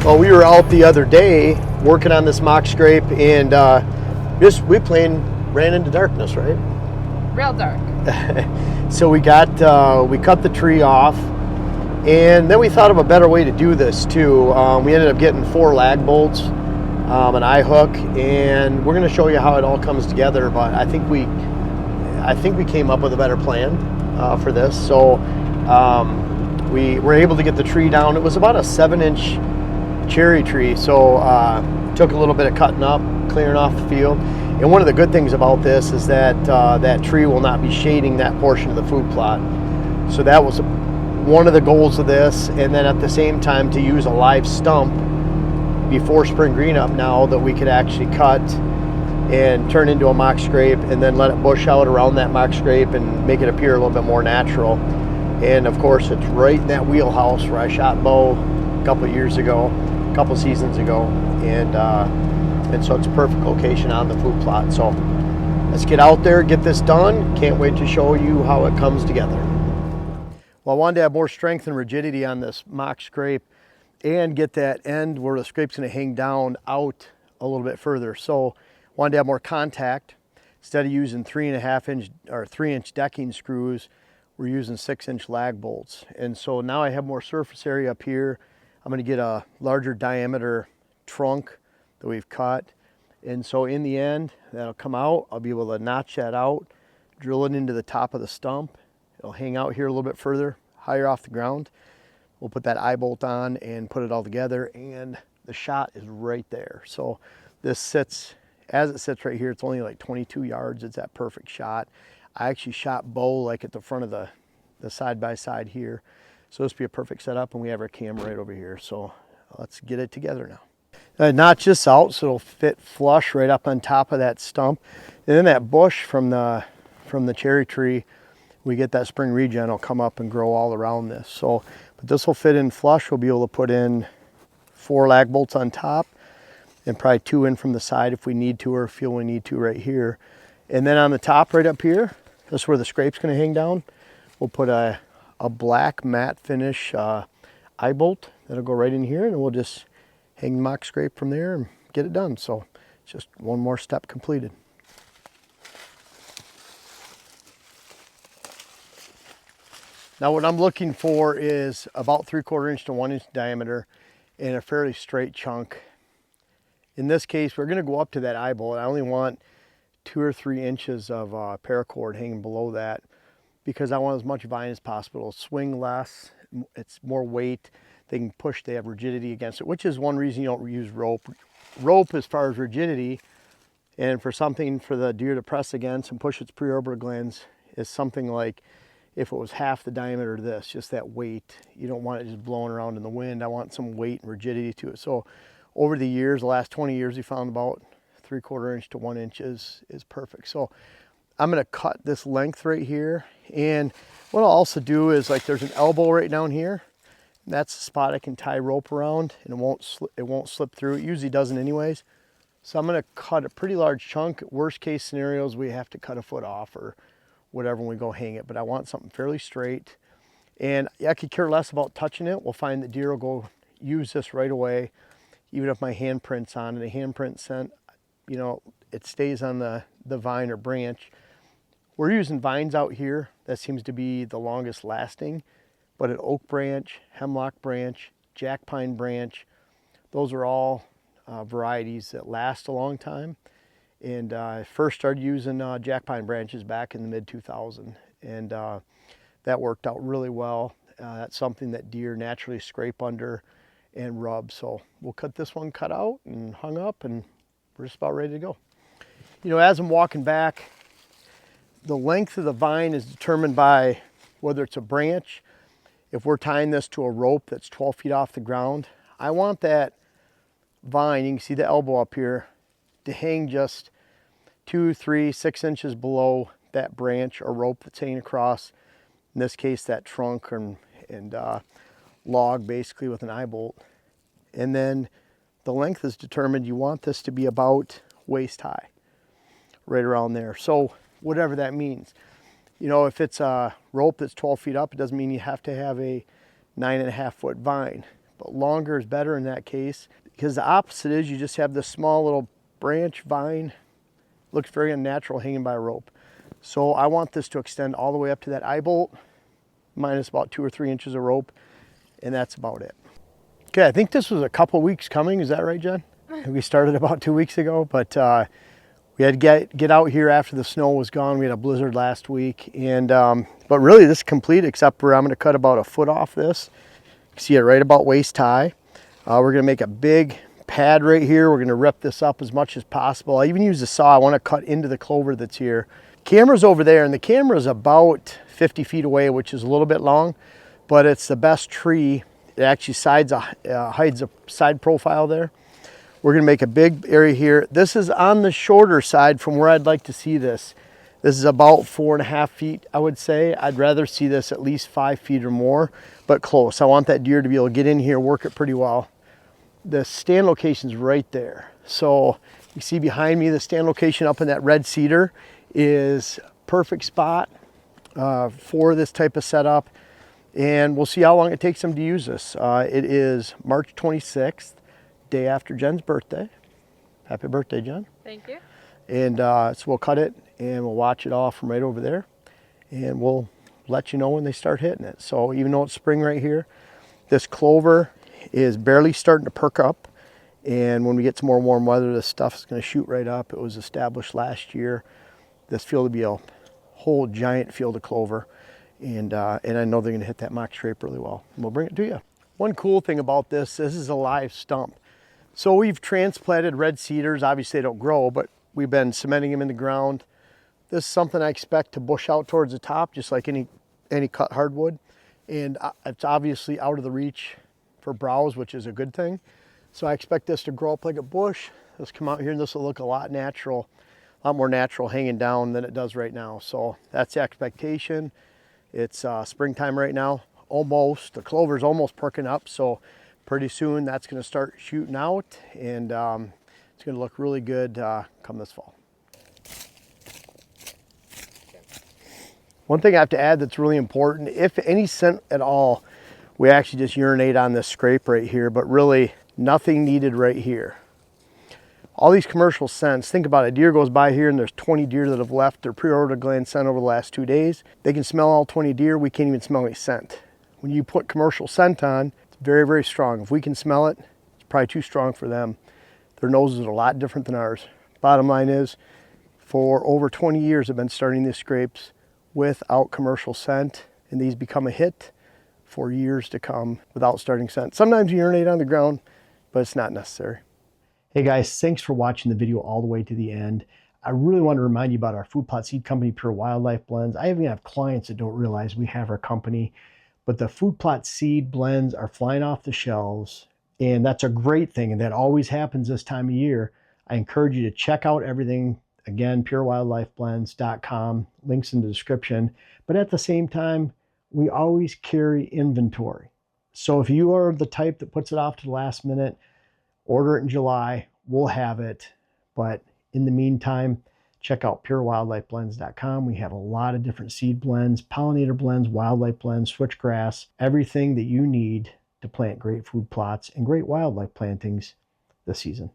Well, we were out the other day working on this mock scrape, and we ran into darkness, right? Real dark. So we cut the tree off, and then we thought of a better way to do this too. We ended up getting 4 lag bolts, an eye hook, and we're going to show you how it all comes together. But I think we came up with a better plan for this. So we were able to get the tree down. It was about a 7-inch cherry tree, so took a little bit of cutting up, clearing off the field. And one of the good things about this is that that tree will not be shading that portion of the food plot. So that was one of the goals of this, and then at the same time to use a live stump before spring green up now that we could actually cut and turn into a mock scrape, and then let it bush out around that mock scrape and make it appear a little bit more natural. And of course it's right in that wheelhouse where I shot bow a couple seasons ago, and so it's a perfect location on the food plot. So let's get out there, get this done. Can't wait to show you how it comes together. Well, I wanted to have more strength and rigidity on this mock scrape and get that end where the scrape's going to hang down out a little bit further. So wanted to have more contact. Instead of using 3.5-inch or 3-inch decking screws, we're using 6-inch lag bolts. And so now I have more surface area up here. I'm going to get a larger diameter trunk that we've cut. And so in the end, that'll come out. I'll be able to notch that out, drill it into the top of the stump. It'll hang out here a little bit further, higher off the ground. We'll put that eye bolt on and put it all together, and the shot is right there. So this sits, as it sits right here, it's only like 22 yards. It's that perfect shot. I actually shot bow like at the front of the side-by-side here. So this will be a perfect setup, and we have our camera right over here. So let's get it together now. I notch this out so it'll fit flush right up on top of that stump. And then that bush from the cherry tree, we get that spring regen will come up and grow all around this. So, but this will fit in flush. We'll be able to put in 4 lag bolts on top and probably 2 in from the side if we need to, or feel we need to right here. And then on the top right up here, this is where the scrape's going to hang down. We'll put a black matte finish eye bolt that'll go right in here, and we'll just hang the mock scrape from there and get it done. So it's just one more step completed. Now what I'm looking for is about 3/4 inch to 1 inch diameter and a fairly straight chunk. In this case, we're going to go up to that eye bolt. I only want 2 or 3 inches of paracord hanging below that, because I want as much vine as possible. It'll swing less, it's more weight. They can push, they have rigidity against it, which is one reason you don't use rope. Rope, as far as rigidity, and for something for the deer to press against and push its preorbital glands, is something like if it was half the diameter of this, just that weight. You don't want it just blowing around in the wind. I want some weight and rigidity to it. So over the years, the last 20 years, we found about 3/4 inch to 1 inch is perfect. So I'm going to cut this length right here. And what I'll also do is, like, there's an elbow right down here. That's the spot I can tie rope around, and it won't slip through. It usually doesn't anyways. So I'm going to cut a pretty large chunk. Worst case scenarios, we have to cut a foot off or whatever when we go hang it. But I want something fairly straight. And I could care less about touching it. We'll find that deer will go use this right away, even if my handprint's on. And the handprint scent, you know, it stays on the vine or branch. We're using vines out here. That seems to be the longest lasting. But an oak branch, hemlock branch, jack pine branch, those are all varieties that last a long time. And I first started using jack pine branches back in the mid-2000s, and that worked out really well. That's something that deer naturally scrape under and rub. So we'll cut this one cut out and hung up, and we're just about ready to go. You know, as I'm walking back, the length of the vine is determined by whether it's a branch. If we're tying this to a rope that's 12 feet off the ground, I want that vine, you can see the elbow up here, to hang just 2, 3, 6 inches below that branch or rope that's hanging across, in this case, that trunk and log, basically, with an eye bolt. And then the length is determined. You want this to be about waist high, right around there. So whatever that means. You know, if it's a rope that's 12 feet up, it doesn't mean you have to have a 9.5 foot vine. but longer is better in that case, because the opposite is you just have this small little branch vine, looks very unnatural hanging by a rope. So I want this to extend all the way up to that eye bolt, minus about 2 or 3 inches of rope, and that's about it. Okay, I think this was a couple weeks coming. Is that right, Jen? We started about 2 weeks ago, but we had to get out here after the snow was gone. We had a blizzard last week, and but really this is complete, except for I'm going to cut about a foot off this. You can see it right about waist high. We're going to make a big pad right here. We're going to rip this up as much as possible. I even use a saw. I want to cut into the clover that's here. Camera's over there, and the camera's about 50 feet away, which is a little bit long, but it's the best tree. It actually hides a side profile there. We're going to make a big area here. This is on the shorter side from where I'd like to see this. This is about 4.5 feet, I would say. I'd rather see this at least 5 feet or more, but close. I want that deer to be able to get in here, work it pretty well. The stand location's right there. So you see behind me, the stand location up in that red cedar is perfect spot for this type of setup. And we'll see how long it takes them to use this. It is March 26th, day after Jen's birthday. Happy birthday, Jen. Thank you. And so we'll cut it and we'll watch it off from right over there. And we'll let you know when they start hitting it. So even though it's spring right here, this clover is barely starting to perk up. And when we get some more warm weather, this stuff is going to shoot right up. It was established last year. This field will be a whole giant field of clover. And I know they're going to hit that mock scrape really well. And we'll bring it to you. One cool thing about this is a live stump. So we've transplanted red cedars. Obviously they don't grow, but we've been cementing them in the ground. This is something I expect to bush out towards the top, just like any cut hardwood. And it's obviously out of the reach for browse, which is a good thing. So I expect this to grow up like a bush. Let's come out here and this will look a lot more natural hanging down than it does right now. So that's the expectation. It's springtime right now, almost. The clover's almost perking up, so pretty soon that's going to start shooting out, and it's going to look really good come this fall. One thing I have to add that's really important, if any scent at all, we actually just urinate on this scrape right here, but really nothing needed right here. All these commercial scents, think about it, a deer goes by here and there's 20 deer that have left their pre-aorta gland scent over the last 2 days. They can smell all 20 deer, we can't even smell any scent. When you put commercial scent on, it's very, very strong. If we can smell it, it's probably too strong for them. Their noses are a lot different than ours. Bottom line is, for over 20 years I've been starting these scrapes without commercial scent, and these become a hit for years to come without starting scent. Sometimes you urinate on the ground, but it's not necessary. Hey guys, thanks for watching the video all the way to the end. I really want to remind you about our food plot seed company, Pure Wildlife Blends. I even have clients that don't realize we have our company, but the food plot seed blends are flying off the shelves, and that's a great thing, and that always happens this time of year. I encourage you to check out everything. Again, purewildlifeblends.com, links in the description. But at the same time, we always carry inventory. So if you are the type that puts it off to the last minute, order it in July, we'll have it. But in the meantime, check out purewildlifeblends.com. We have a lot of different seed blends, pollinator blends, wildlife blends, switchgrass, everything that you need to plant great food plots and great wildlife plantings this season.